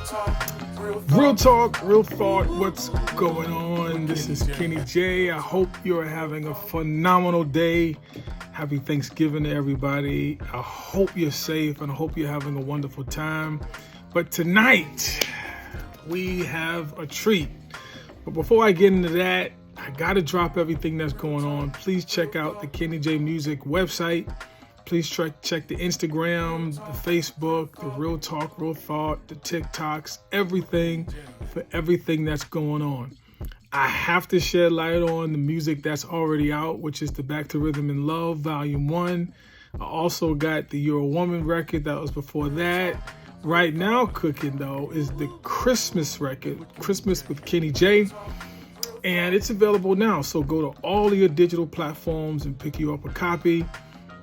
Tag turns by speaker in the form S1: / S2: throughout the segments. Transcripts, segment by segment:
S1: Real talk, real thought, what's going on? This is Kenny J. I hope you're having a phenomenal day. Happy Thanksgiving to everybody. I hope you're safe and I hope you're having a wonderful time. But tonight, we have a treat. But before I get into that, I gotta drop everything that's going on. Please check out the Kenny J Music website. Please check the Instagram, the Facebook, the Real Talk, Real Thought, the TikToks, everything for everything that's going on. I have to shed light on the music that's already out, which is the Back to Rhythm and Love, Volume 1. I also got the You're a Woman record that was before that. Right now cooking, though, is the Christmas record, Christmas with Kenny J. And it's available now, so go to all of your digital platforms and pick you up a copy.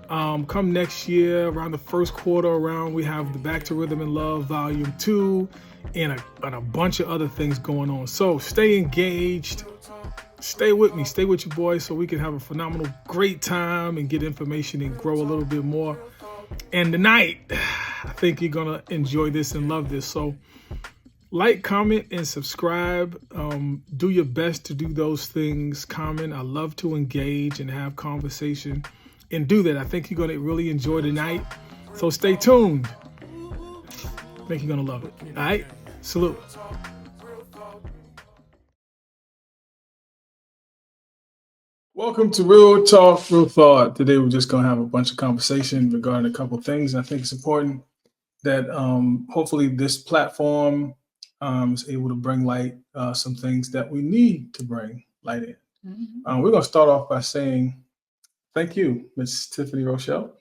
S1: Come next year, around the first quarter around, we have the Back to Rhythm and Love Volume 2 and a bunch of other things going on. So stay engaged, stay with me, stay with your boy so we can have a phenomenal, great time and get information and grow a little bit more. And tonight, I think you're going to enjoy this and love this. So like, comment, and subscribe. Do your best to do those things. Comment. I love to engage and have conversation. And do that. I think you're going to really enjoy tonight. So stay tuned. I think you're going to love it. All right? Salute. Welcome to Real Talk, Real Thought. Today we're just going to have a bunch of conversation regarding a couple of things. I think it's important that hopefully this platform is able to bring light, some things that we need to bring light in. Mm-hmm. We're going to start off by saying, thank you, Ms. Tiffany Rochelle,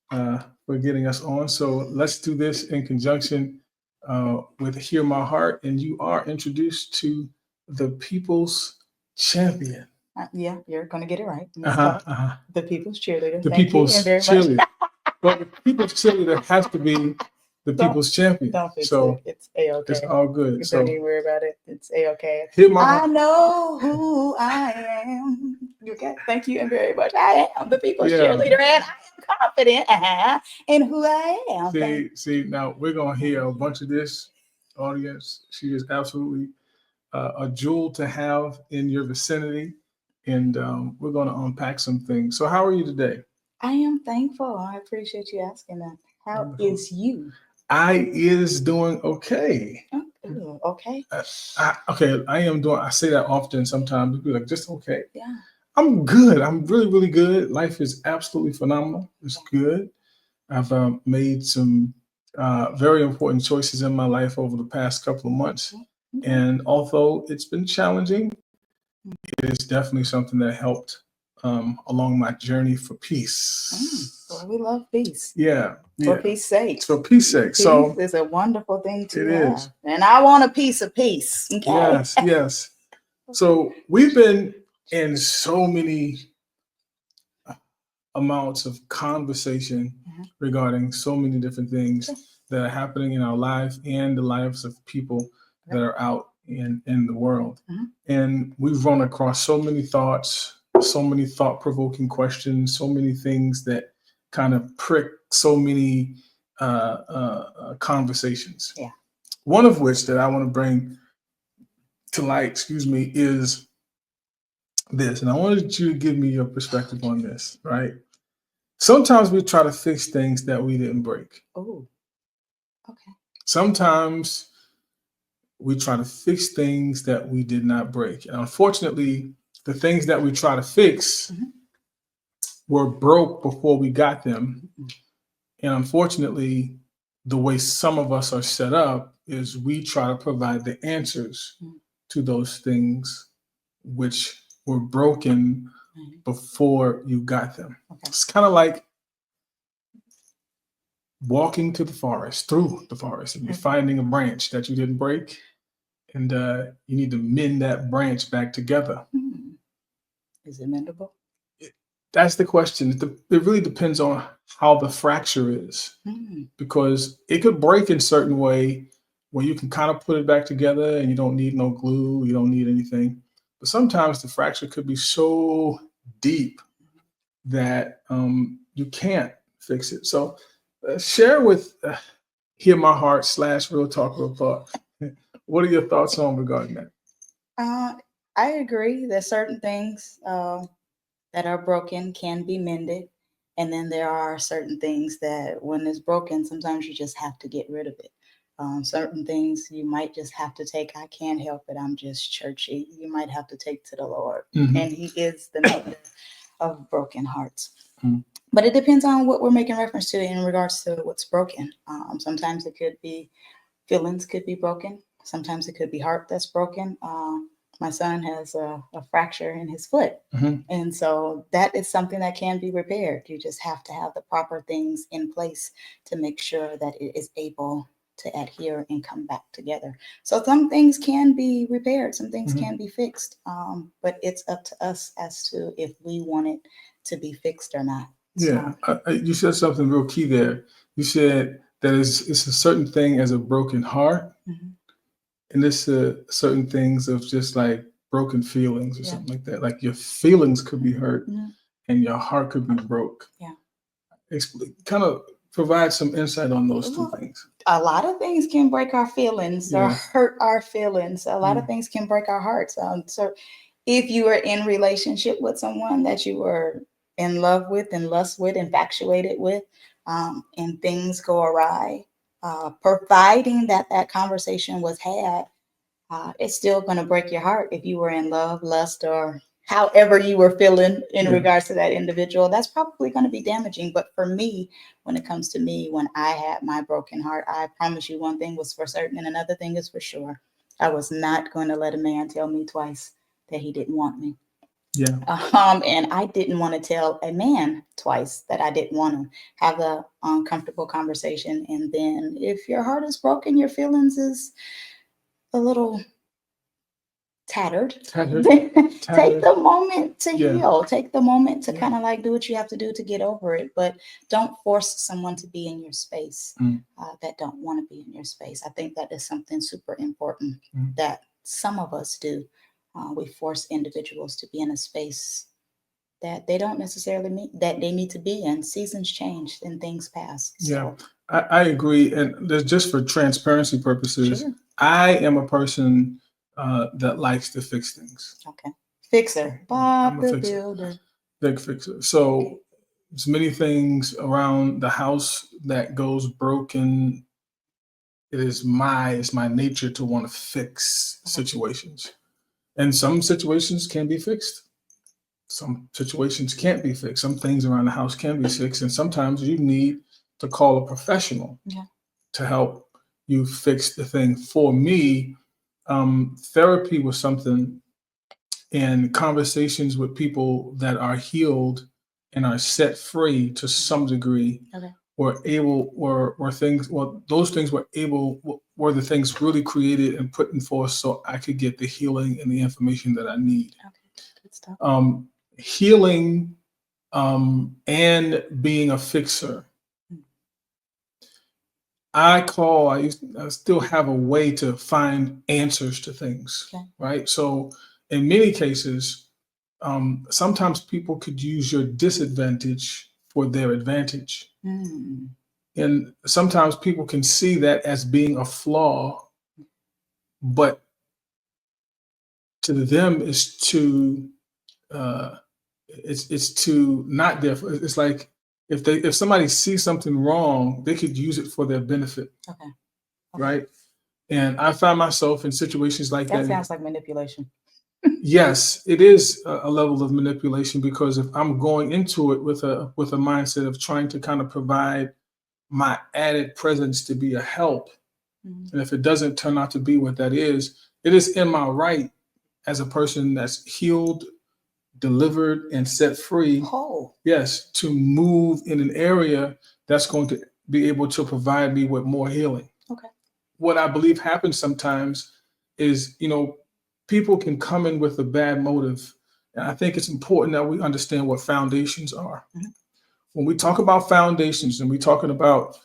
S1: for getting us on. So let's do this in conjunction with Hear My Heart. And you are introduced to the People's Champion.
S2: Yeah, you're going to get it right. The People's Cheerleader.
S1: The People's Cheerleader. But the People's Cheerleader has to be the People's Champion.
S2: Don't fix
S1: so
S2: it. It's A-okay.
S1: It's all good.
S2: Don't even worry about it. It's A-okay.
S1: I
S2: know who I am. Okay. Thank you very much. I am the People's Cheerleader, and I am confident in who I am.
S1: See, now we're going to hear a bunch of this, audience. She is absolutely a jewel to have in your vicinity, and we're going to unpack some things. So how are you today?
S2: I am thankful. I appreciate you asking that. How Wonderful. Is you?
S1: I is doing okay.
S2: Oh, okay.
S1: I am doing. I say that often. Sometimes people are like, just okay.
S2: Yeah.
S1: I'm good. I'm really, really good. Life is absolutely phenomenal. It's good. I've made some very important choices in my life over the past couple of months, and although it's been challenging, it is definitely something that helped along my journey for peace.
S2: Well, we love peace.
S1: Yeah.
S2: For peace sake.
S1: For peace sake.
S2: Peace
S1: so
S2: is a wonderful thing to
S1: it
S2: have.
S1: is.
S2: And I want a piece of peace. Okay?
S1: Yes. So we've been in so many amounts of conversation regarding so many different things that are happening in our life and the lives of people that are out in the world. And we've run across so many thoughts, so many thought-provoking questions, so many things that kind of prick so many conversations.
S2: Yeah.
S1: One of which that I want to bring to light, is this. And I wanted you to give me your perspective on this, right? Sometimes we try to fix things that we didn't break.
S2: Oh, okay.
S1: Sometimes we try to fix things that we did not break. And unfortunately, the things that we try to fix were broke before we got them. And unfortunately, the way some of us are set up is we try to provide the answers to those things which were broken before you got them. Okay. It's kind of like walking through the forest, and you're finding a branch that you didn't break, and you need to mend that branch back together.
S2: Is it mendable?
S1: That's the question. It really depends on how the fracture is, because it could break in a certain way where you can kind of put it back together and you don't need no glue, you don't need anything. But sometimes the fracture could be so deep that you can't fix it. So Hear My Heart / Real Talk Real Thought. What are your thoughts on regarding that?
S2: I agree that certain things that are broken can be mended. And then there are certain things that when it's broken, sometimes you just have to get rid of it. Certain things you might just have to take. I can't help it. I'm just churchy. You might have to take to the Lord.
S1: Mm-hmm.
S2: And He is the mender of broken hearts.
S1: Mm-hmm.
S2: But it depends on what we're making reference to in regards to what's broken. Sometimes it could be feelings could be broken. Sometimes it could be heart that's broken. My son has a fracture in his foot.
S1: Mm-hmm.
S2: And so that is something that can be repaired. You just have to have the proper things in place to make sure that it is able to adhere and come back together. So some things can be repaired, some things
S1: Mm-hmm.
S2: can be fixed, but it's up to us as to if we want it to be fixed or not.
S1: Yeah, you said something real key there. You said that it's a certain thing as a broken heart,
S2: Mm-hmm.
S1: and it's certain things of just like broken feelings or
S2: Yeah.
S1: something like that. Like your feelings could be hurt,
S2: Mm-hmm.
S1: and your heart could be broke.
S2: Yeah.
S1: Kind of provide some insight on those two things.
S2: A lot of things can break our feelings or hurt our feelings. A lot of things can break our hearts. So if you are in relationship with someone that you were in love with and lust with, infatuated with, and things go awry, providing that conversation was had, it's still going to break your heart if you were in love, lust, or however you were feeling in regards to that individual. That's probably going to be damaging. But for me, when it comes to me, when I had my broken heart, I promise you one thing was for certain and another thing is for sure. I was not going to let a man tell me twice that he didn't want me.
S1: Yeah.
S2: And I didn't want to tell a man twice that I didn't want to have a uncomfortable conversation. And then if your heart is broken, your feelings is a little tattered. Take the moment to heal. Take the moment to kind of like do what you have to do to get over it. But don't force someone to be in your space that don't want to be in your space. I think that is something super important that some of us do. We force individuals to be in a space that they don't necessarily mean that they need to be in. Seasons change and things pass. So.
S1: Yeah, I agree. And just for transparency purposes, I am a person that likes to fix things.
S2: Okay. Fixer.
S1: I'm
S2: Bob
S1: a
S2: the
S1: fixer.
S2: Builder.
S1: Big fixer. So there's many things around the house that goes broken. It's my nature to want to fix situations. And some situations can be fixed. Some situations can't be fixed. Some things around the house can be fixed. And sometimes you need to call a professional to help you fix the thing. For me, therapy was something, and conversations with people that are healed and are set free to some degree were things, those things were the things really created and put in force so I could get the healing and the information that I need.
S2: Good stuff.
S1: Healing and being a fixer. I still have a way to find answers to things, right? So in many cases, sometimes people could use your disadvantage for their advantage. And sometimes people can see that as being a flaw, but to them it's too not there. It's like if somebody sees something wrong, they could use it for their benefit. Okay. Right? And I find myself in situations like that.
S2: That sounds like manipulation.
S1: Yes, it is a level of manipulation, because if I'm going into it with a mindset of trying to kind of provide my added presence to be a help, and if it doesn't turn out to be what that is, it is in my right as a person that's healed, delivered, and set free, yes, to move in an area that's going to be able to provide me with more healing. Okay. What I believe happens sometimes is, people can come in with a bad motive. And I think it's important that we understand what foundations are. When we talk about foundations and we're talking about,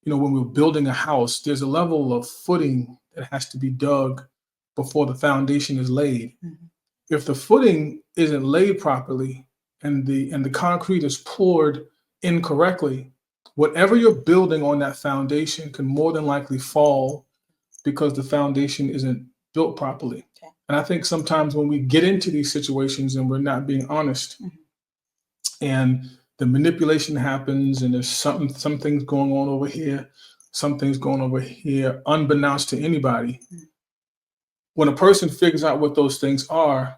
S1: when we're building a house, there's a level of footing that has to be dug before the foundation is laid. If the footing isn't laid properly and the concrete is poured incorrectly, whatever you're building on that foundation can more than likely fall because the foundation isn't built properly.
S2: Okay.
S1: And I think sometimes when we get into these situations and we're not being honest, and the manipulation happens, and there's some things going on over here, some things going over here, unbeknownst to anybody. When a person figures out what those things are,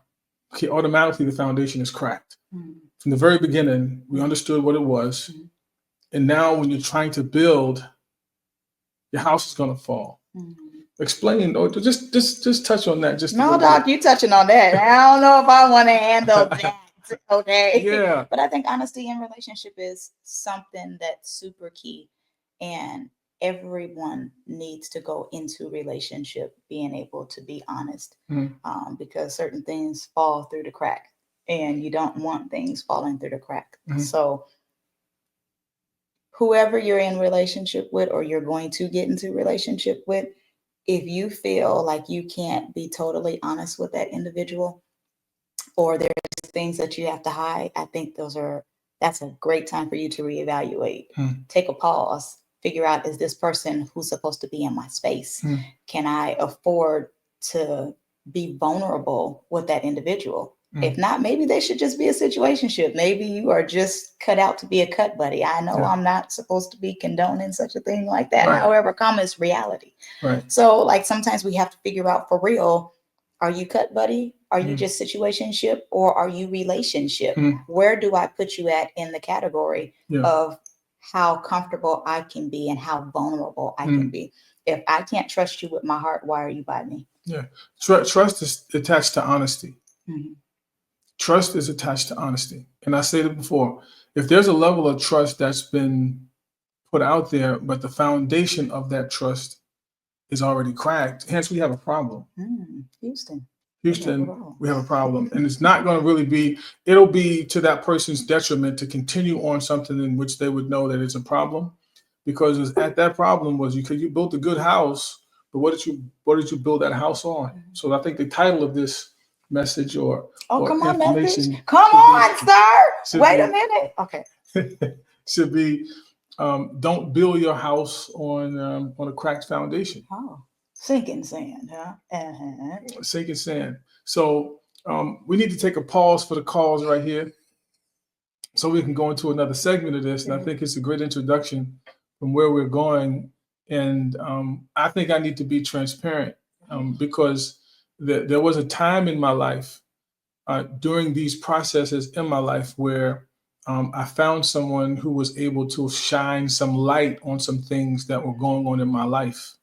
S1: okay, automatically the foundation is cracked. From the very beginning, we understood what it was. And now when you're trying to build, your house is going to fall. Explain, or just touch on that. Just
S2: no, Doc, you touching on that. I don't know if I want to handle that. Okay.
S1: Yeah.
S2: But I think honesty in relationship is something that's super key. And everyone needs to go into relationship being able to be honest, because certain things fall through the crack, and you don't want things falling through the crack. So whoever you're in relationship with, or you're going to get into relationship with, if you feel like you can't be totally honest with that individual, or there's things that you have to hide, I think that's a great time for you to reevaluate. Take a pause, figure out, is this person who's supposed to be in my space? Can I afford to be vulnerable with that individual? If not, maybe they should just be a situationship. Maybe you are just cut out to be a cut buddy. I know I'm not supposed to be condoning such a thing like that.
S1: Right.
S2: However, comma is reality.
S1: Right.
S2: So like sometimes we have to figure out for real, are you cut buddy? Are you just situationship, or are you relationship? Where do I put you at in the category of how comfortable I can be and how vulnerable I can be? If I can't trust you with my heart, why are you by me?
S1: Yeah. Trust is attached to honesty. Trust is attached to honesty. And I said it before, if there's a level of trust that's been put out there, but the foundation of that trust is already cracked, hence we have a problem. Houston, we have a problem. And it's not going to really be, it'll be to that person's detriment to continue on something in which they would know that it's a problem. Because at that problem was you built a good house, but what did you build that house on? So I think the title of this message or
S2: come on,
S1: information,
S2: message. Come on, sir. Wait a minute. Okay.
S1: should be don't build your house on a cracked foundation.
S2: Oh, sinking sand, huh?
S1: Sinking sand. So we need to take a pause for the calls right here, so we can go into another segment of this. And I think it's a great introduction from where we're going. And I think I need to be transparent because there was a time in my life during these processes in my life where I found someone who was able to shine some light on some things that were going on in my life.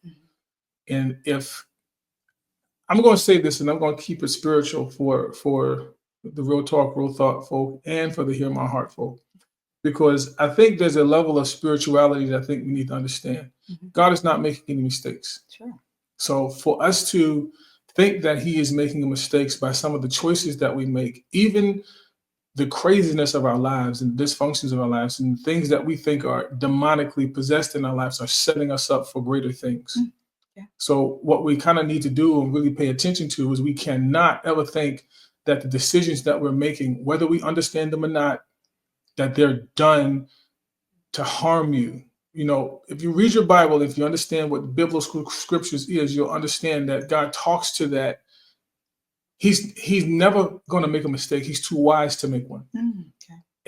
S1: And if I'm going to say this, and I'm going to keep it spiritual for the Real Talk, Real Thought folk, and for the Hear My Heart folk, because I think there's a level of spirituality that I think we need to understand. God is not making any mistakes.
S2: Sure.
S1: So for us to think that he is making mistakes by some of the choices that we make, even the craziness of our lives and dysfunctions of our lives and things that we think are demonically possessed in our lives, are setting us up for greater things. So what we kind of need to do and really pay attention to is we cannot ever think that the decisions that we're making, whether we understand them or not, that they're done to harm you. You know, if you read your Bible, if you understand what the biblical scriptures is, you'll understand that God talks to that. He's never going to make a mistake. He's too wise to make one.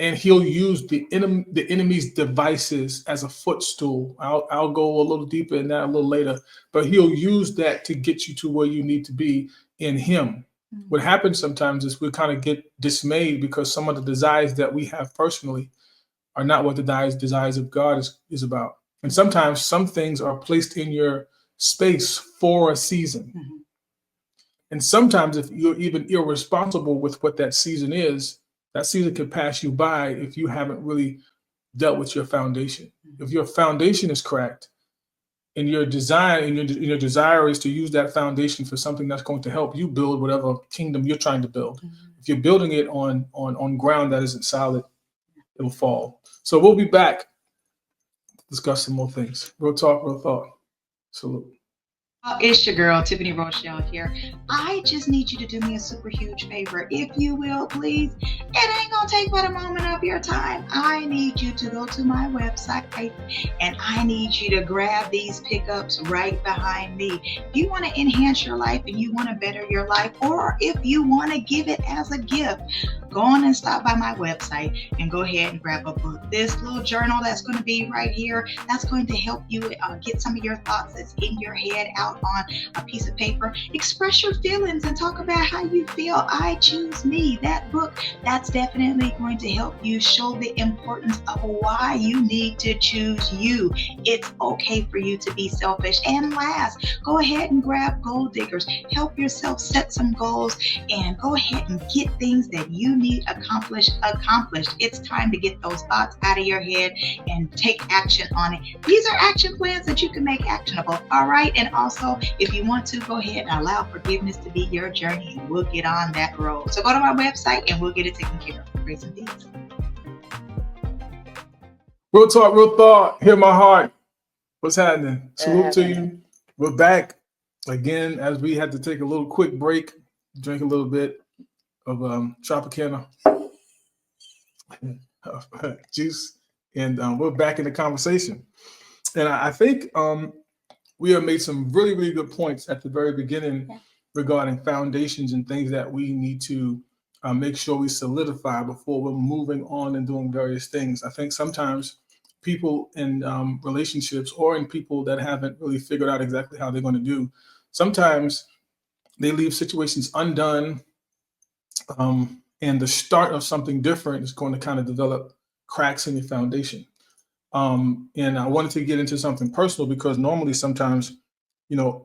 S1: And he'll use the enemy's devices as a footstool. I'll go a little deeper in that a little later, but he'll use that to get you to where you need to be in him. What happens sometimes is we kind of get dismayed because some of the desires that we have personally are not what the desires of God is about. And sometimes some things are placed in your space for a season. And sometimes if you're even irresponsible with what that season is, that season could pass you by if you haven't really dealt with your foundation. If your foundation is cracked and your desire and your desire is to use that foundation for something that's going to help you build whatever kingdom you're trying to build. If you're building it on ground that isn't solid, it'll fall. So we'll be back to discuss some more things. Real talk, real thought. Salute.
S2: It's your girl, Tiffany Rochelle here. I just need you to do me a super huge favor, if you will, please. It ain't gonna take but a moment of your time. I need you to go to my website and I need you to grab these pickups right behind me. If you want to enhance your life and you want to better your life, or if you want to give it as a gift, go on and stop by my website and go ahead and grab a book. This little journal that's going to be right here, that's going to help you get some of your thoughts that's in your head out on a piece of paper. Express your feelings and talk about how you feel. I choose me. That book, that's definitely going to help you show the importance of why you need to choose you. It's okay for you to be selfish. And last, go ahead and grab Goal Diggers. Help yourself set some goals and go ahead and get things that you need accomplished. It's time to get those thoughts out of your head and take action on it. These are action plans that you can make actionable. All right. And also, if you want to, go ahead and allow forgiveness to be your journey, and we'll get on that road. So go to my website and we'll get it taken care of. Grace and peace.
S1: Real talk, real thought. Hear my heart. What's happening? Salute to you. We're back again as we had to take a little quick break, drink a little bit of Tropicana juice, and we're back in the conversation. And I think we have made some really, really good points at the very beginning regarding foundations and things that we need to make sure we solidify before we're moving on and doing various things. I think sometimes people in relationships or in people that haven't really figured out exactly how they're going to do, sometimes they leave situations undone, and the start of something different is going to kind of develop cracks in your foundation. And I wanted to get into something personal because normally sometimes,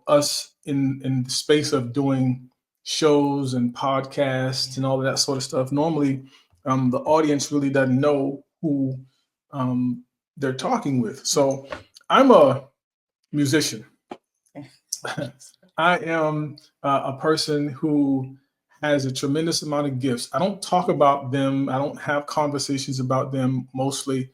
S1: us in the space of doing shows and podcasts and all of that sort of stuff, normally the audience really doesn't know who they're talking with. So I'm a musician. I am a person who has a tremendous amount of gifts. I don't talk about them. I don't have conversations about them mostly.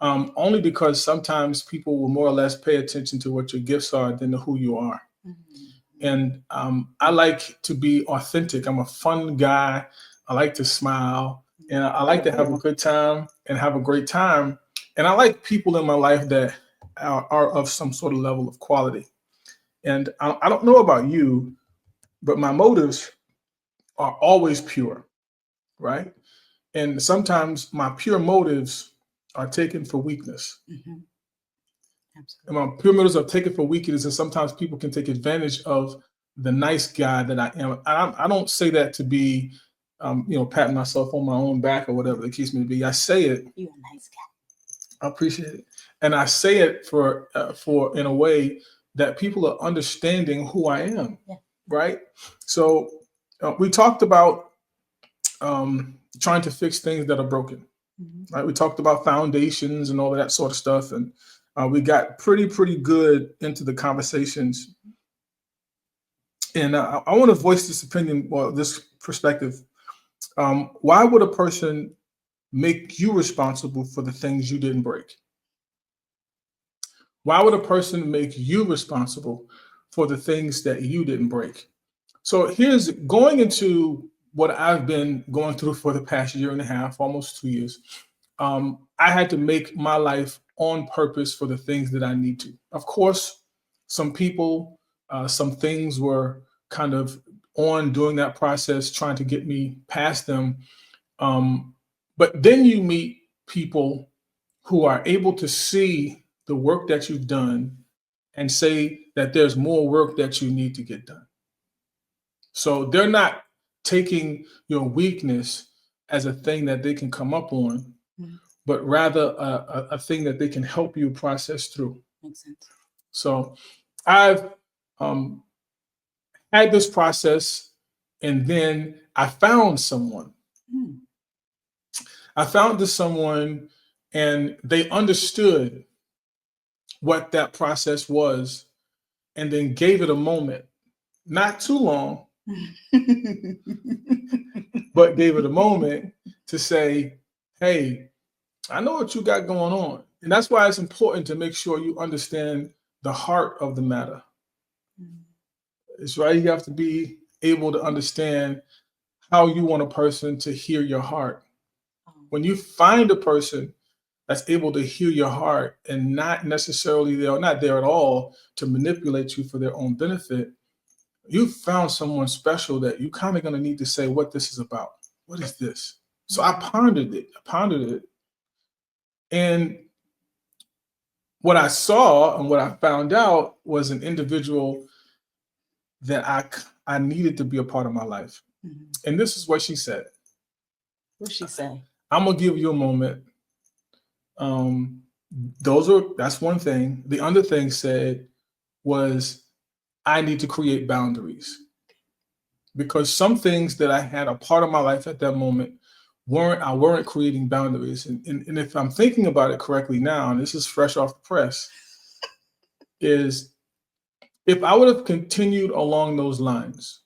S1: Only because sometimes people will more or less pay attention to what your gifts are than to who you are. Mm-hmm. And I like to be authentic. I'm a fun guy. I like to smile, and I like to have a good time and have a great time. And I like people in my life that are of some sort of level of quality. And I don't know about you, but my motives are always pure, right? And sometimes my pure motives are taken for weakness. Mm-hmm. And my pure motives are taken for weakness, and sometimes people can take advantage of the nice guy that I am. I don't say that to be, patting myself on my own back or whatever the case may be. I say it. You're a nice guy. I appreciate it, and I say it for in a way that people are understanding who I am. Yeah. Right. So we talked about trying to fix things that are broken. Mm-hmm. Right. We talked about foundations and all of that sort of stuff. And we got pretty good into the conversations. And I want to voice this opinion, or this perspective. Why would a person make you responsible for the things you didn't break? Why would a person make you responsible for the things that you didn't break? So here's going into what I've been going through for the past year and a half, almost 2 years. I had to make my life on purpose for the things that I need to. Of course, some people, some things were kind of on during that process, trying to get me past them. But then you meet people who are able to see the work that you've done and say that there's more work that you need to get done. So they're not taking your weakness as a thing that they can come up on, but rather a thing that they can help you process through. Makes sense. So I've had this process, and then I found someone. I found this someone, and they understood what that process was, and then gave it a moment, not too long, but gave it a moment to say, hey, I know what you got going on. And that's why it's important to make sure you understand the heart of the matter. It's right. You have to be able to understand how you want a person to hear your heart. When you find a person that's able to hear your heart and not necessarily they're not there at all to manipulate you for their own benefit, you found someone special that you kind of going to need to say what this is about. What is this? So I pondered it. And what I saw and what I found out was an individual that I needed to be a part of my life. And this is what she said.
S2: What'd she say?
S1: I'm gonna give you a moment. That's one thing. The other thing said was I need to create boundaries because some things that I had a part of my life at that moment weren't creating boundaries. And if I'm thinking about it correctly now, and this is fresh off the press, is if I would have continued along those lines,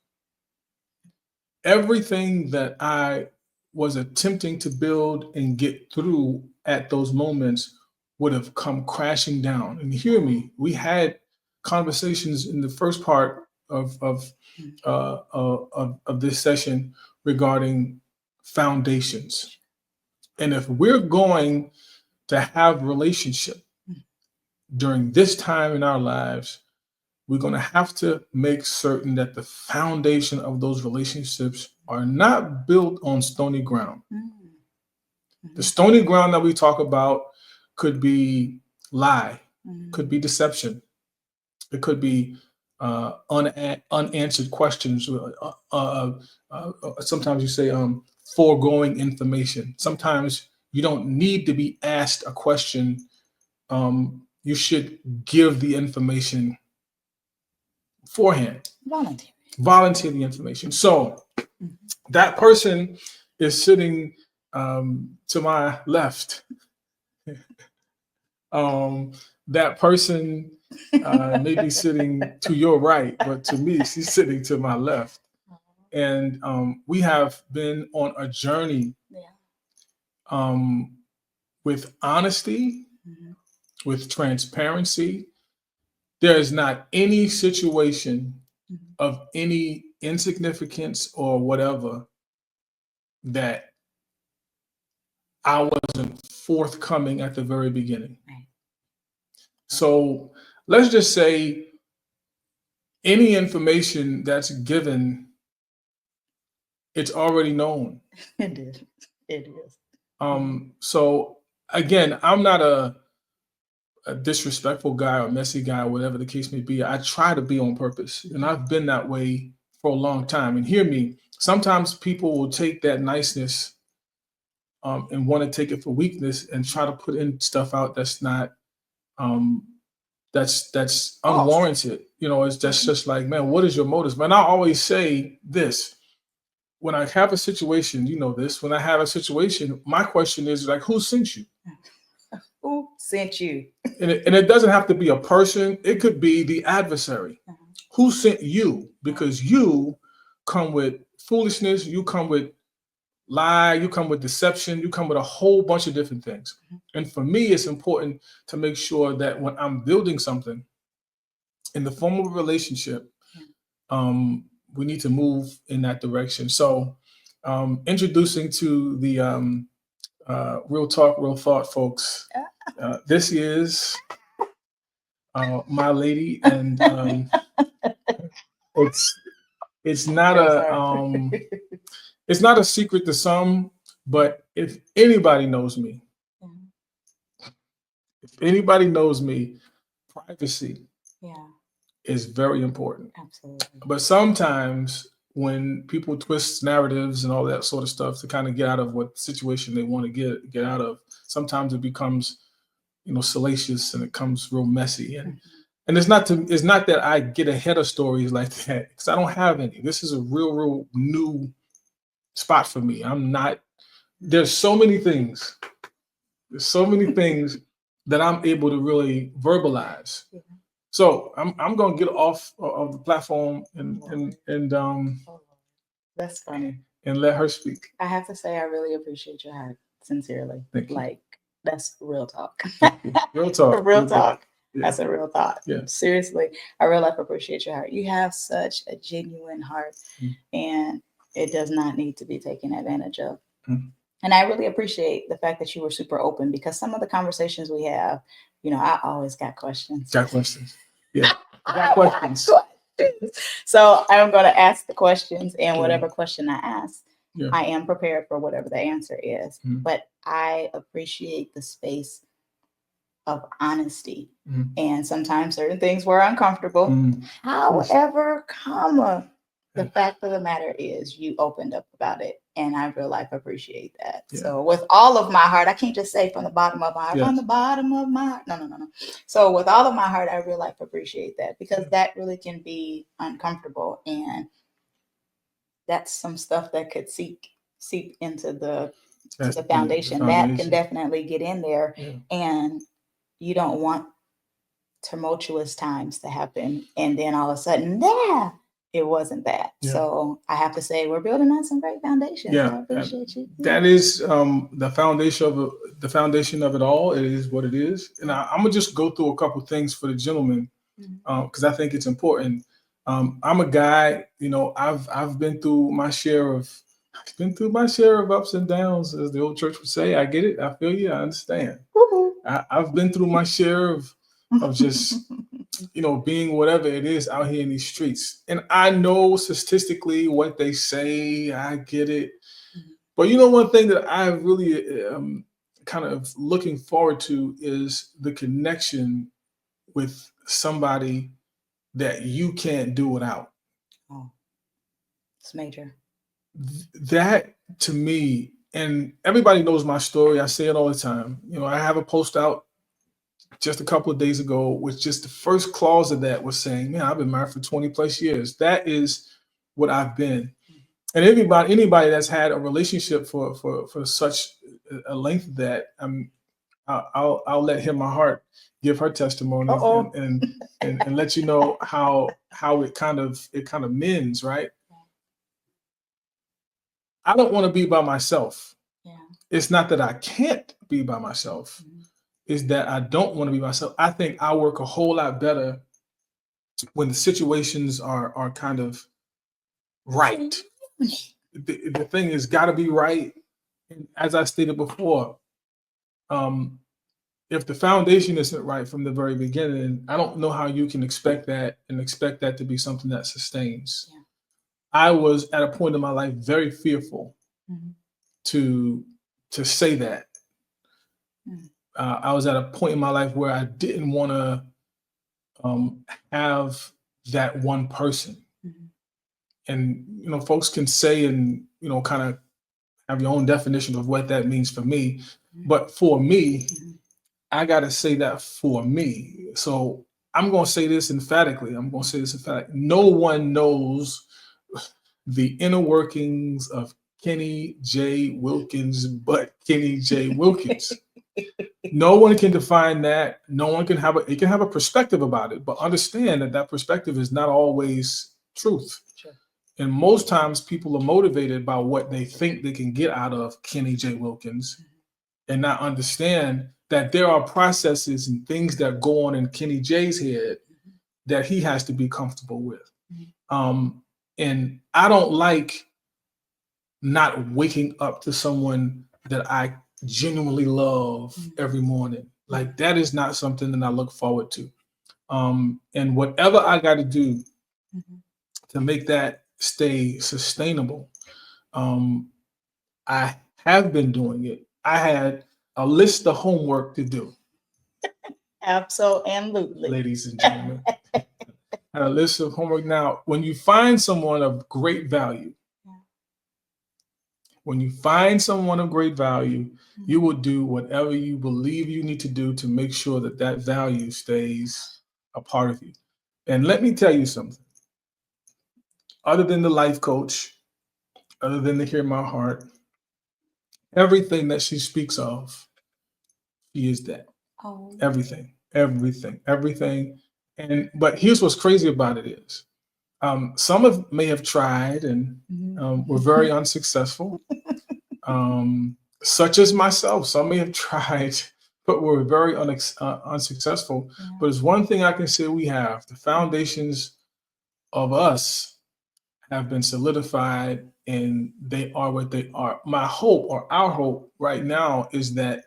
S1: everything that I was attempting to build and get through at those moments would have come crashing down. And hear me, we had conversations in the first part of this session regarding foundations. And if we're going to have relationship during this time in our lives, we're going to have to make certain that the foundation of those relationships are not built on stony ground. The stony ground that we talk about could be lie, could be deception. It could be unanswered questions. Sometimes you say foregoing information. Sometimes you don't need to be asked a question. You should give the information beforehand. Volunteer the information. So that person is sitting to my left. That person may be sitting to your right, but to me, she's sitting to my left. And we have been on a journey with honesty, with transparency. There is not any situation of any insignificance or whatever that I wasn't forthcoming at the very beginning. So let's just say any information that's given, it's already known.
S2: It is.
S1: So again, I'm not a disrespectful guy or messy guy or whatever the case may be. I try to be on purpose, and I've been that way for a long time. And hear me, sometimes people will take that niceness and want to take it for weakness and try to put in stuff out that's not that's unwarranted. You know, it's just like, man, what is your motives? Man, I always say this. When I have a situation, you know this, when I have a situation, my question is like, who sent you?
S2: Who sent you?
S1: And it doesn't have to be a person. It could be the adversary. Who sent you? Because you come with foolishness. You come with lie. You come with deception. You come with a whole bunch of different things. And for me, it's important to make sure that when I'm building something in the form of a relationship, we need to move in that direction. So introducing to the Real Talk, Real Thought folks. This is my lady, and it's not a secret to some, but if anybody knows me, privacy is very important.
S2: Absolutely.
S1: But sometimes when people twist narratives and all that sort of stuff to kind of get out of what situation they want to get out of, sometimes it becomes, salacious and it comes real messy. And it's not that I get ahead of stories like that, because I don't have any. This is a real new spot for me. There's so many things that I'm able to really verbalize. So I'm gonna get off of the platform and
S2: that's funny.
S1: And let her speak.
S2: I have to say I really appreciate your heart, sincerely.
S1: Thank you.
S2: Like, that's real talk.
S1: Real talk.
S2: Real talk. That's a real thought.
S1: Yeah.
S2: Seriously, I real life appreciate your heart. You have such a genuine heart, and it does not need to be taken advantage of. And I really appreciate the fact that you were super open, because some of the conversations we have, I always got questions.
S1: Got questions. Yeah. Got questions.
S2: So I'm going to ask the questions, and whatever question I ask, I am prepared for whatever the answer is. But I appreciate the space of honesty. And sometimes certain things were uncomfortable. However, the fact of the matter is you opened up about it, and I real life appreciate that. So with all of my heart, I can't just say from the bottom of my heart, from the bottom of my heart. No. So with all of my heart, I real life appreciate that, because that really can be uncomfortable, and that's some stuff that could seep into the foundation. That can definitely get in there, and you don't want tumultuous times to happen, and then all of a sudden, it wasn't that. So I have to say, we're building on some great foundations. I appreciate you.
S1: That is the foundation of it all. It is what it is. And I'm gonna just go through a couple things for the gentleman, because I think it's important. I'm a guy, I've been through my share of ups and downs, as the old church would say. I get it. I feel you. I understand. I've been through my share of just being whatever it is out here in these streets. And I know statistically what they say. I get it. But one thing that I really kind of looking forward to is the connection with somebody that you can't do without.
S2: Oh, it's major.
S1: That, to me, and everybody knows my story. I say it all the time. I have a post out just a couple of days ago, with just the first clause of that was saying, man, I've been married for 20 plus years. That is what I've been. And anybody that's had a relationship for such a length of that, I'll let my heart give her testimony and let you know how it kind of mends, right? I don't want to be by myself. It's not that I can't be by myself. Is that I don't want to be myself. I think I work a whole lot better when the situations are kind of right. The thing is got to be right. And as I stated before, if the foundation isn't right from the very beginning, I don't know how you can expect that to be something that sustains. I was at a point in my life very fearful to say that. I was at a point in my life where I didn't want to have that one person. And, folks can say and, kind of have your own definition of what that means for me. But for me, I got to say that for me. So I'm going to say this emphatically. No one knows the inner workings of Kenny J. Wilkins but Kenny J. Wilkins. No one can define that. No one can have a perspective about it, but understand that perspective is not always truth. Sure. And most times people are motivated by what they think they can get out of Kenny J. Wilkins and not understand that there are processes and things that go on in Kenny J's head that he has to be comfortable with. And I don't like not waking up to someone that I genuinely love every morning. Like, that is not something that I look forward to. And whatever I got to do to make that stay sustainable, I have been doing it. I had a list of homework to do.
S2: Absolutely.
S1: Ladies and gentlemen, I had a list of homework. Now, when you find someone of great value, you will do whatever you believe you need to do to make sure that value stays a part of you. And let me tell you something. Other than the life coach, other than the Hear My Heart, everything that she speaks of, she is that. Oh. Everything. But here's what's crazy about it is, some may have tried and were very unsuccessful. Such as myself, some may have tried but we're very unsuccessful.
S2: Yeah.
S1: But it's one thing I can say we have: the foundations of us have been solidified, and they are what they are. My hope, or our hope right now, is that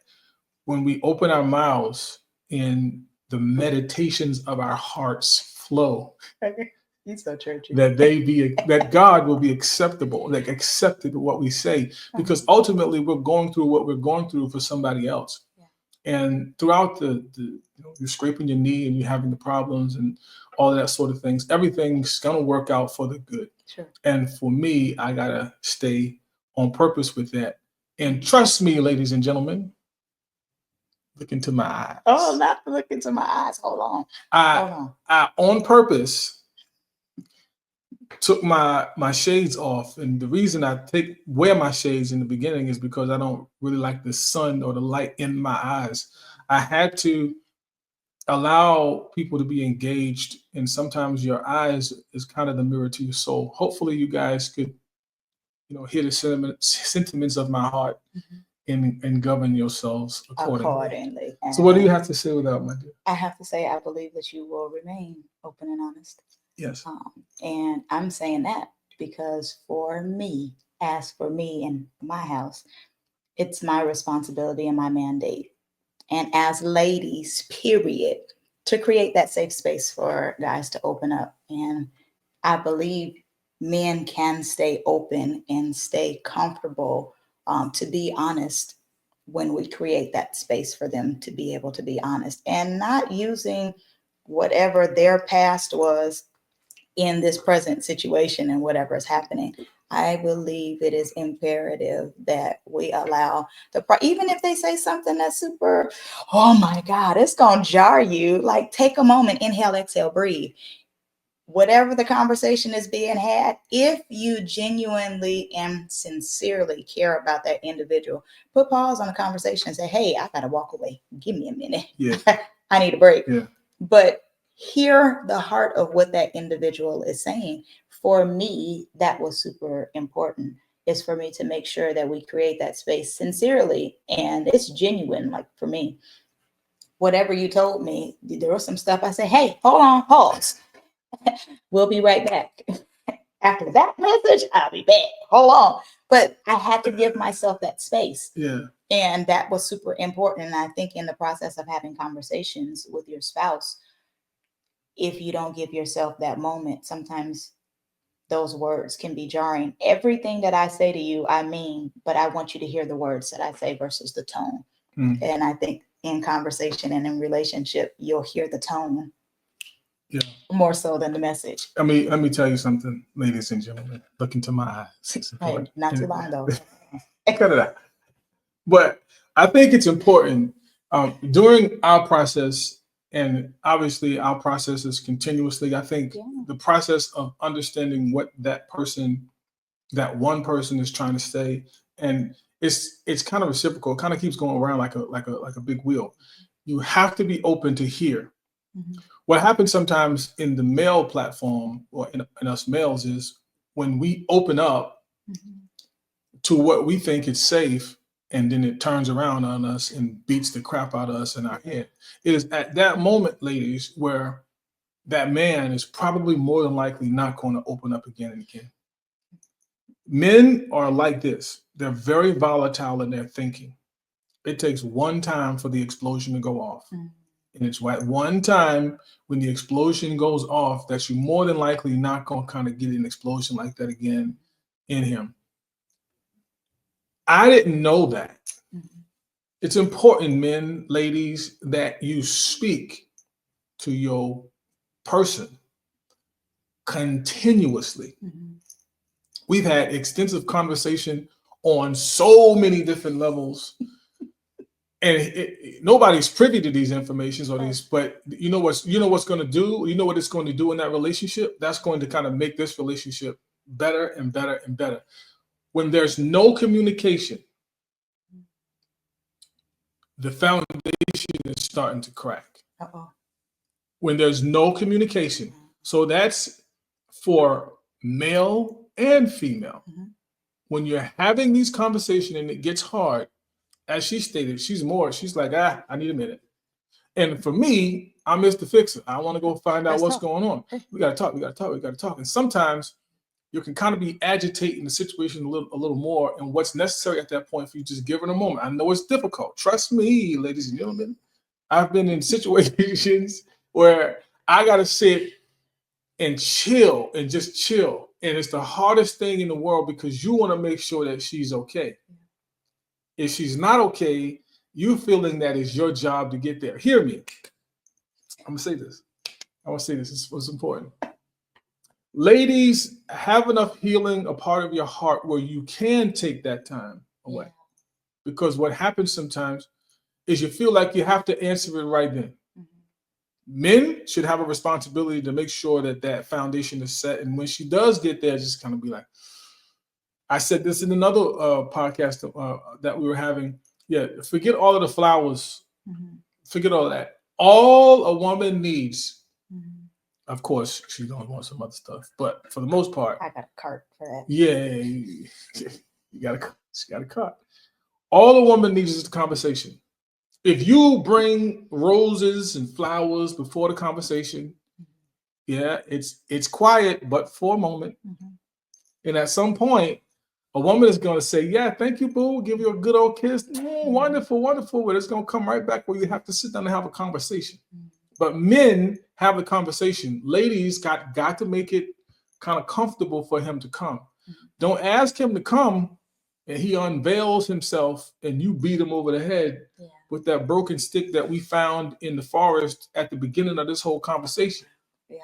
S1: when we open our mouths and the meditations of our hearts flow,
S2: He's so churchy.
S1: that God will be acceptable, like accepted what we say, because ultimately we're going through what we're going through for somebody else.
S2: Yeah.
S1: And throughout you're scraping your knee and you're having the problems and all of that sort of things, everything's gonna work out for the good.
S2: Sure.
S1: And for me, I gotta stay on purpose with that. And trust me, ladies and gentlemen, look into my eyes.
S2: Oh, not look into my eyes. Hold on.
S1: I on purpose took my shades off, and the reason I wear my shades in the beginning is because I don't really like the sun or the light in my eyes. I had to allow people to be engaged, and sometimes your eyes is kind of the mirror to your soul. Hopefully you guys could hear the sentiments of my heart, and govern yourselves accordingly. So what do you have to say without, my dear?
S2: I have to say I believe that you will remain open and honest.
S1: Yes.
S2: And I'm saying that because for me, as for me and my house, it's my responsibility and my mandate. And as ladies, period, to create that safe space for guys to open up. And I believe men can stay open and stay comfortable, to be honest, when we create that space for them to be able to be honest and not using whatever their past was in this present situation and whatever is happening. I believe it is imperative that we allow even if they say something that's super, oh my God, it's going to jar you. Like, take a moment, inhale, exhale, breathe. Whatever the conversation is being had, if you genuinely and sincerely care about that individual, put pause on the conversation and say, hey, I got to walk away. Give me a minute.
S1: Yeah.
S2: I need a break.
S1: Yeah.
S2: But hear the heart of what that individual is saying. For me, that was super important, is for me to make sure that we create that space sincerely and it's genuine. Like, for me, whatever you told me, there was some stuff I said, hey, hold on, pause. We'll be right back. After that message, I'll be back. Hold on. But I had to give myself that space.
S1: Yeah.
S2: And that was super important. And I think in the process of having conversations with your spouse, if you don't give yourself that moment, sometimes those words can be jarring. Everything that I say to you, I mean, but I want you to hear the words that I say versus the tone. And I think in conversation and in relationship, you'll hear the tone. Yeah. More so than the message.
S1: Let me tell you something, ladies and gentlemen. Look into my eyes.
S2: Hey, not too long though.
S1: Cut it out. But I think it's important during our process, and obviously our process is continuously. I think the process of understanding what that one person is trying to say, and it's kind of reciprocal. It kind of keeps going around like a big wheel. You have to be open to hear. Mm-hmm. What happens sometimes in the male platform, or in us males, is when we open up to what we think is safe, and then it turns around on us and beats the crap out of us in our head. It is at that moment, ladies, where that man is probably more than likely not going to open up again and again. Men are like this. They're very volatile in their thinking. It takes one time for the explosion to go off. Mm-hmm. And it's at one time when the explosion goes off that you're more than likely not going to kind of get an explosion like that again in him. I didn't know that. Mm-hmm. It's important, men, ladies, that you speak to your person continuously. Mm-hmm. We've had extensive conversation on so many different levels. And nobody's privy to these informations or these, but you know what's going to do? You know what it's going to do in that relationship? That's going to kind of make this relationship better and better and better. When there's no communication, the foundation is starting to crack. Uh-oh. When there's no communication. So that's for male and female. Mm-hmm. When you're having these conversations and it gets hard, as she stated, she's like, I need a minute. And for me, I'm Mr. Fixer. I want to go find out what's going on. We got to talk. And sometimes you can kind of be agitating the situation a little more, and what's necessary at that point for you just give it a moment. I know it's difficult. Trust me, ladies and gentlemen. I've been in situations where I got to sit and chill and just chill. And it's the hardest thing in the world because you want to make sure that she's okay. If she's not okay, you feeling that it's your job to get there. Hear me. I'm going to say this. This was important. Ladies, have enough healing, a part of your heart where you can take that time away. Because what happens sometimes is you feel like you have to answer it right then. Men should have a responsibility to make sure that that foundation is set. And when she does get there, just kind of be like, I said this in another podcast that we were having. Yeah, forget all of the flowers. Forget all that. All a woman needs, of course, she's going to want some other stuff. But for the most part.
S2: I got a cart for that.
S1: Yeah, she got a cart. All a woman needs is the conversation. If you bring roses and flowers before the conversation, yeah, it's quiet, but for a moment. And at some point, a woman is going to say, yeah, thank you, boo. Give you a good old kiss. Wonderful, wonderful. But it's going to come right back where you have to sit down and have a conversation. But men have a conversation. Ladies got to make it kind of comfortable for him to come. Don't ask him to come and he unveils himself and you beat him over the head with that broken stick that we found in the forest at the beginning of this whole conversation.
S2: Yeah.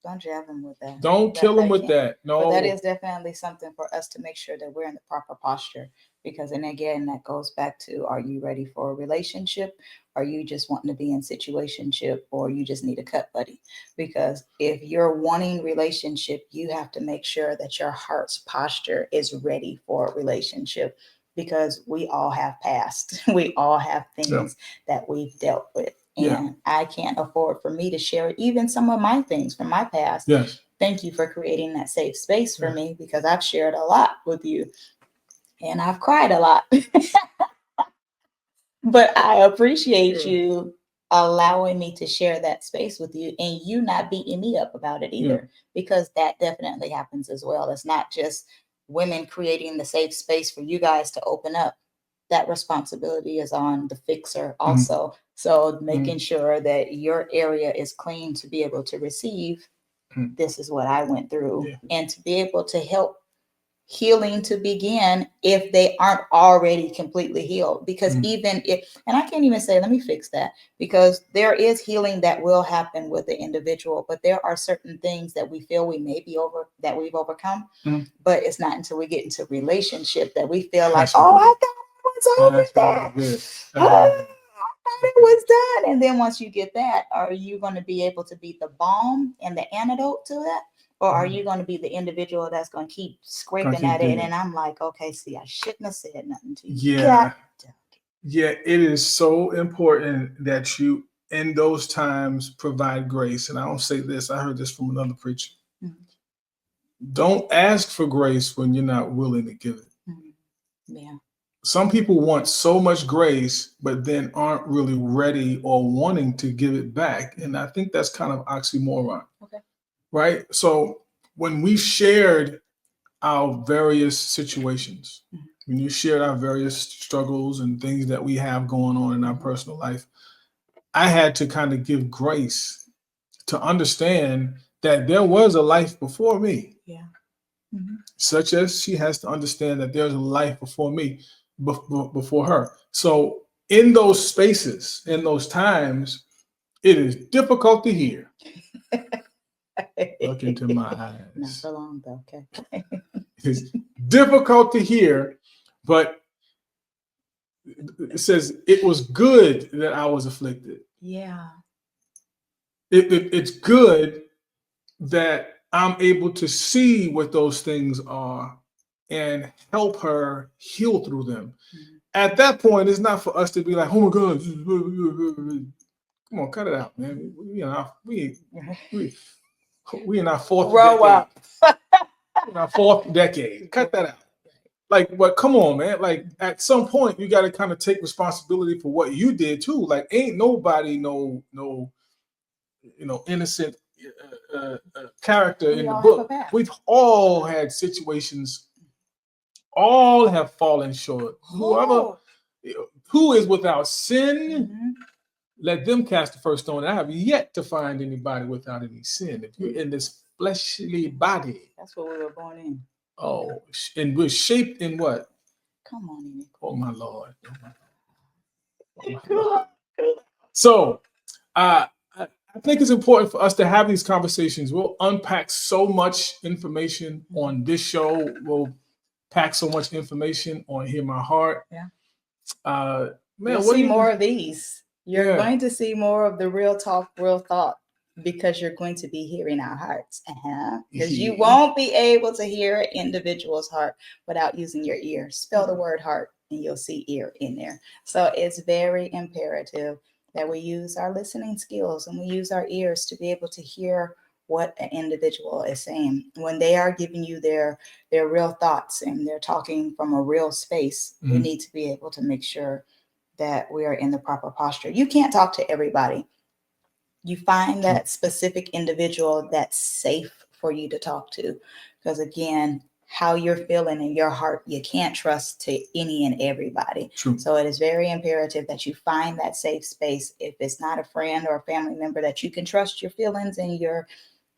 S2: Don't jab him with that.
S1: Don't kill him with that. No.
S2: But that is definitely something for us to make sure that we're in the proper posture. Because, and again, that goes back to, are you ready for a relationship? Are you just wanting to be in situationship, or you just need a cut buddy? Because if you're wanting relationship, you have to make sure that your heart's posture is ready for a relationship, because we all have past. We all have things that we've dealt with. And I can't afford for me to share even some of my things from my past.
S1: Yes.
S2: Thank you for creating that safe space for me, because I've shared a lot with you and I've cried a lot. But I appreciate you allowing me to share that space with you, and you not beating me up about it either, because that definitely happens as well. It's not just women creating the safe space for you guys to open up. That responsibility is on the fixer also. So making sure that your area is clean to be able to receive, this is what I went through, and to be able to help healing to begin if they aren't already completely healed. Because even if, and I can't even say, let me fix that, because there is healing that will happen with the individual, but there are certain things that we feel we may be over, that we've overcome, but it's not until we get into relationship that we feel like, oh, I thought I was over that. I thought it was done. And then once you get that, are you going to be able to be the balm and the antidote to that? Or are you going to be the individual that's going to keep scraping at it? And I'm like, okay, see, I shouldn't have said nothing to you.
S1: Yeah, it is so important that you, in those times, provide grace. And I don't say this, I heard this from another preacher. Don't ask for grace when you're not willing to give it.
S2: Yeah.
S1: Some people want so much grace, but then aren't really ready or wanting to give it back. And I think that's kind of oxymoron.
S2: Okay.
S1: Right? So when we shared our various situations, when you shared our various struggles and things that we have going on in our personal life, I had to kind of give grace to understand that there was a life before me.
S2: Yeah.
S1: Such as she has to understand that there's a life before me, before her. So in those spaces, in those times, it is difficult to hear. Look into my eyes.
S2: Not for long though, okay.
S1: It's difficult to hear, but it says it was good that I was afflicted.
S2: Yeah.
S1: It's good that I'm able to see what those things are and help her heal through them. At that point, it's not for us to be like, oh my God, come on, cut it out, man. We in our fourth decade. In our fourth decade. Cut that out. like, what? Come on, man. Like, at some point, you got to kind of take responsibility for what you did too. Like, ain't nobody innocent character
S2: We
S1: in the
S2: all have a
S1: book.
S2: path.
S1: We've all had situations. All have fallen short.
S2: Oh.
S1: Who is without sin,
S2: Mhm.
S1: let them cast the first stone. I have yet to find anybody without any sin. If you're in this fleshly body,
S2: That's what we were born in.
S1: oh, and we're shaped in what?
S2: Come on, Nick.
S1: Oh my Lord. Oh my Lord. So, I think it's important for us to have these conversations. We'll unpack so much information on this show. We'll pack so much information on Hear My Heart.
S2: Yeah.
S1: Man,
S2: you'll see more of these. You're going to see more of the real talk, real thought, because you're going to be hearing our hearts. Because you won't be able to hear an individual's heart without using your ear. Spell the word heart and you'll see ear in there. So it's very imperative that we use our listening skills and we use our ears to be able to hear what an individual is saying when they are giving you their real thoughts and they're talking from a real space. We need to be able to make sure that we are in the proper posture. You can't talk to everybody. You find that specific individual that's safe for you to talk to, because again, how you're feeling in your heart, you can't trust to any and everybody.
S1: True.
S2: So it is very imperative that you find that safe space. If it's not a friend or a family member that you can trust your feelings and your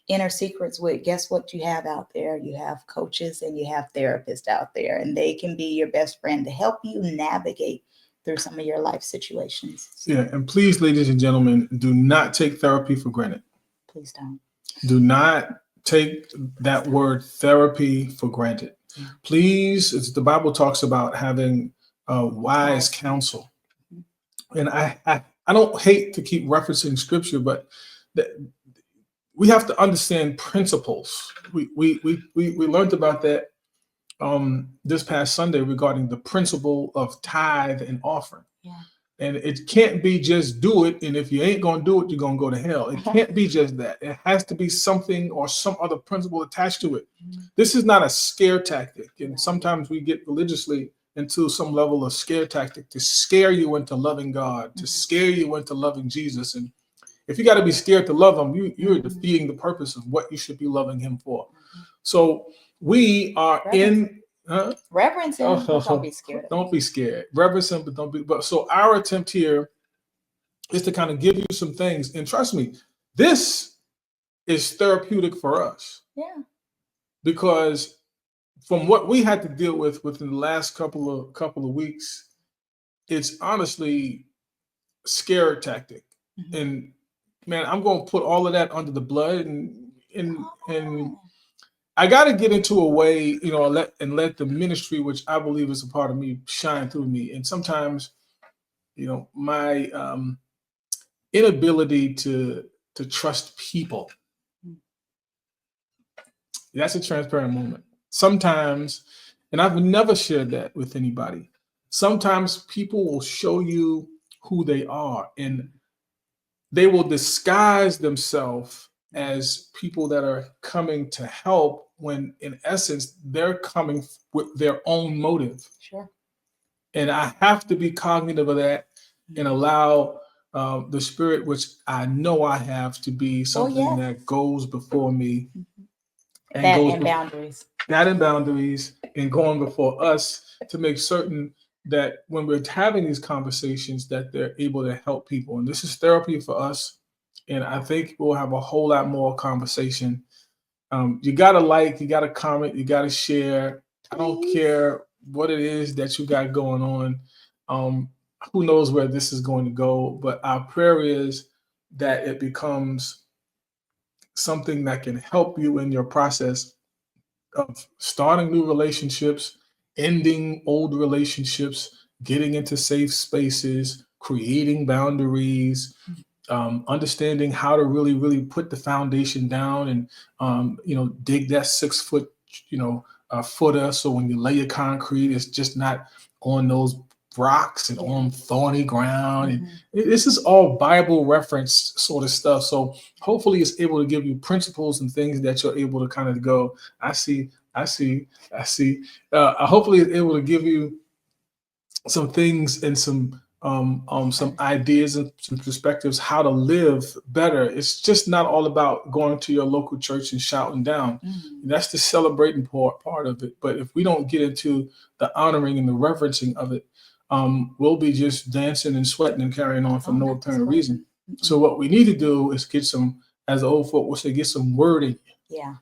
S2: inner secrets with, guess what you have out there? You have coaches and you have therapists out there, and they can be your best friend to help you navigate through some of your life situations.
S1: Yeah, and please, ladies and gentlemen, do not take therapy for granted.
S2: Please don't.
S1: Do not take that word therapy for granted. Please, as the Bible talks about having wise counsel. And I don't hate to keep referencing scripture, but we have to understand principles. We learned about that this past Sunday regarding the principle of tithe and offering.
S2: Yeah.
S1: And it can't be just do it, and if you ain't going to do it, you're going to go to hell. It can't be just that. It has to be something or some other principle attached to it. This is not a scare tactic. And sometimes we get religiously into some level of scare tactic to scare you into loving God, to scare you into loving Jesus. And if you got to be scared to love him, you're defeating the purpose of what you should be loving him for. So we are
S2: reverence him, but don't be scared.
S1: Don't be scared. Reverence him, but don't be. But so our attempt here is to kind of give you some things, and trust me, this is therapeutic for us.
S2: Yeah.
S1: Because from what we had to deal with within the last couple of weeks, it's honestly scare tactic. And man, I'm going to put all of that under the blood, and I got to get into a way, let the ministry, which I believe is a part of me, shine through me. And sometimes, my inability to trust people, that's a transparent moment. Sometimes, and I've never shared that with anybody, sometimes people will show you who they are, and they will disguise themselves as people that are coming to help, when in essence they're coming with their own motive.
S2: Sure.
S1: And I have to be cognitive of that and allow the Spirit, which I know I have, to be something that goes before me. And
S2: boundaries.
S1: That and boundaries, and going before us to make certain that when we're having these conversations that they're able to help people. And this is therapy for us. And I think we'll have a whole lot more conversation. You got to you got to comment, you got to share. I don't care what it is that you got going on. Who knows where this is going to go, but our prayer is that it becomes something that can help you in your process of starting new relationships, ending old relationships, getting into safe spaces, creating boundaries, understanding how to really, really put the foundation down and, dig that 6 foot, footer. So when you lay your concrete, it's just not on those rocks and on thorny ground. And this is all Bible referenced sort of stuff. So hopefully it's able to give you principles and things that you're able to kind of go, I see. Hopefully it's able to give you some things and some ideas and some perspectives how to live better. It's just not all about going to your local church and shouting down. That's the celebrating part of it. But if we don't get into the honoring and the reverencing of it, we'll be just dancing and sweating and carrying on for no apparent reason. So what we need to do is get some, as the old folk will say, get some wording.
S2: Yeah.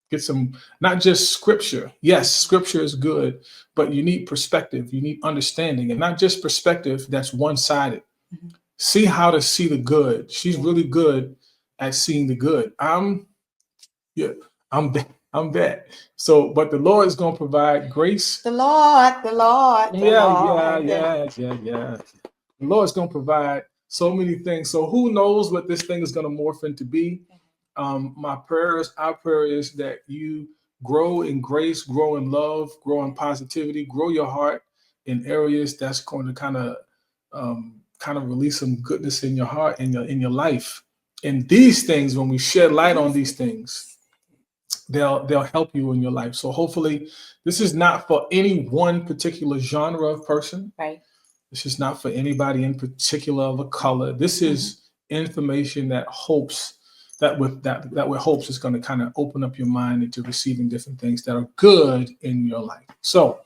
S1: Get some, not just scripture. Yes, scripture is good, but you need perspective. You need understanding, and not just perspective that's one-sided. See how to see the good. She's really good at seeing the good. I'm that. So, but the Lord is going to provide grace.
S2: The Lord.
S1: Yeah. The Lord is going to provide so many things. So who knows what this thing is going to morph into be? Our prayer is that you grow in grace, grow in love, grow in positivity, grow your heart in areas that's going to kind of release some goodness in your heart and in your life. And these things, when we shed light on these things, they'll help you in your life. So hopefully this is not for any one particular genre of person.
S2: Right.
S1: This is not for anybody in particular of a color. This is information that with hopes is going to kind of open up your mind into receiving different things that are good in your life. So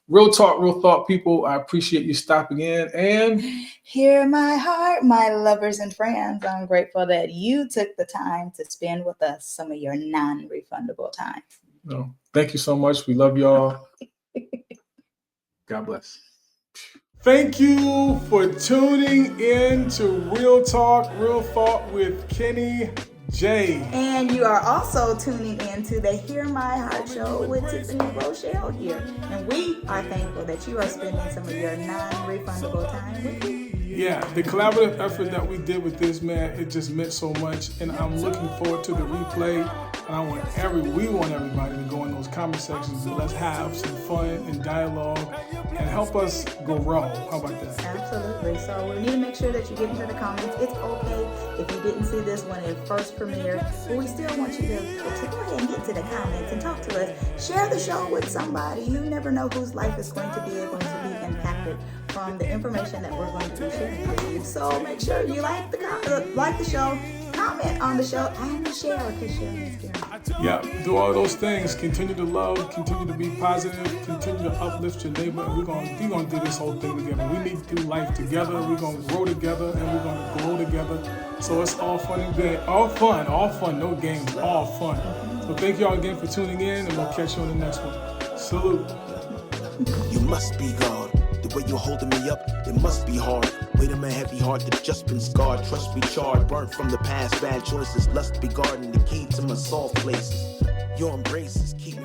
S1: real talk, real thought, people. I appreciate you stopping in and
S2: hear my heart, my lovers and friends. I'm grateful that you took the time to spend with us some of your non-refundable time.
S1: No, thank you so much. We love y'all. God bless. Thank you for tuning in to Real Talk, Real Thought with Kenny J.
S2: And you are also tuning in to the Hear My Heart show with Tiffany Rochelle here. And we are thankful that you are spending some of your non-refundable time with me.
S1: Yeah, the collaborative effort that we did with this, man, it just meant so much. And I'm looking forward to the replay. And we want everybody to go in those comment sections and let's have some fun and dialogue and help us grow. How about that?
S2: Absolutely. So we need to make sure that you get into the comments. It's okay if you didn't see this when it first premiered, but we still want you to go ahead and get to the comments and talk to us. Share the show with somebody. You never know whose life is going to be impacted from the information that we're going to be sharing with you. So make sure you like the show, comment on the show, and share, because sharing is caring.
S1: Yeah, do all those things. Continue to love, continue to be positive, continue to uplift your neighbor, and we're gonna do this whole thing together. We need to do life together. We're gonna grow together, and we're gonna grow together. So it's all fun and good, all fun, no games, all fun. So thank y'all again for tuning in, and we'll catch you on the next one. Salute.
S3: You must be God. The way you're holding me up, it must be hard. Weight of my heavy heart that just been scarred. Trust me charred, burnt from the past, bad choices. Lust be guarding the key to my soft places. Your embraces keep me